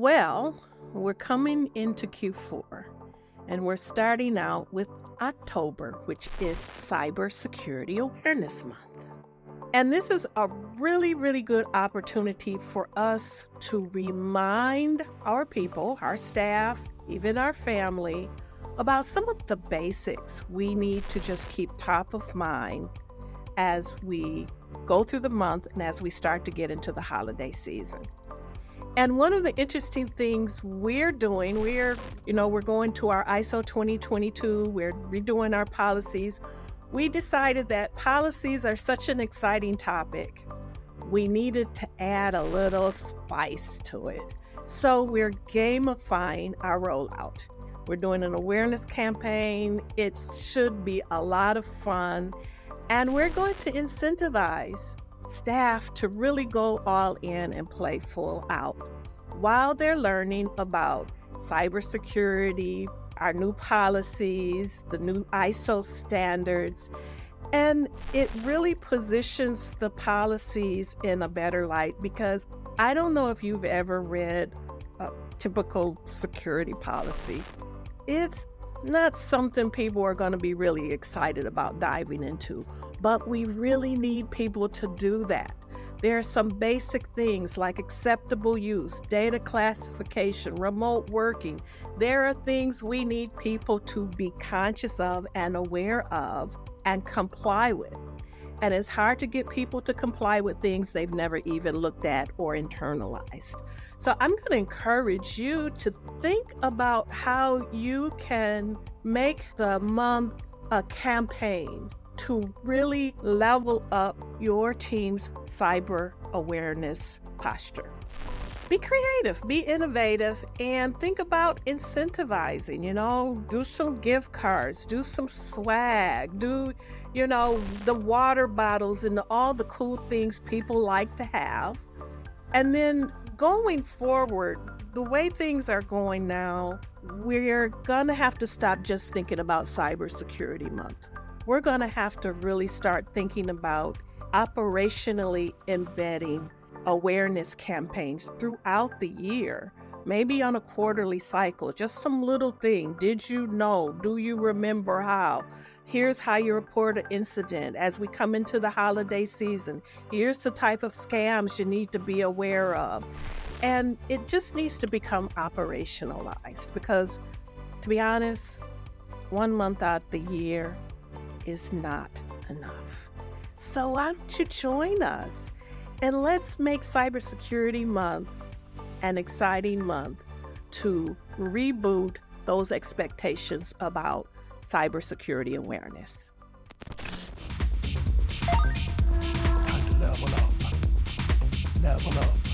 Well, we're coming into Q4 and we're starting out with October, which is Cybersecurity Awareness Month. And this is a really, really good opportunity for us to remind our people, our staff, even our family, about some of the basics we need to just keep top of mind as we go through the month and as we start to get into the holiday season. And one of the interesting things we're doing, we're going to our ISO 2022, we're redoing our policies. We decided that policies are such an exciting topic. We needed to add a little spice to it. So we're gamifying our rollout. We're doing an awareness campaign. It should be a lot of fun. And we're going to incentivize staff to really go all in and play full out while they're learning about cybersecurity, our new policies, the new ISO standards, and it really positions the policies in a better light because I don't know if you've ever read a typical security policy. It's not something people are going to be really excited about diving into, but we really need people to do that. There are some basic things like acceptable use, data classification, remote working. There are things we need people to be conscious of and aware of and comply with. And it's hard to get people to comply with things they've never even looked at or internalized. So I'm going to encourage you to think about how you can make the month a campaign to really level up your team's cyber awareness posture. Be creative, be innovative, and think about incentivizing, do some gift cards, do some swag, do, the water bottles and all the cool things people like to have. And then going forward, the way things are going now, we're gonna have to stop just thinking about Cybersecurity Month. We're gonna have to really start thinking about operationally embedding awareness campaigns throughout the year, maybe on a quarterly cycle, just some little thing. Did you know? Do you remember how? Here's how you report an incident as we come into the holiday season. Here's the type of scams you need to be aware of. And it just needs to become operationalized because, to be honest, 1 month out the year is not enough. So why don't you join us? And let's make Cybersecurity Month an exciting month to reboot those expectations about cybersecurity awareness. Time to level up. Level up.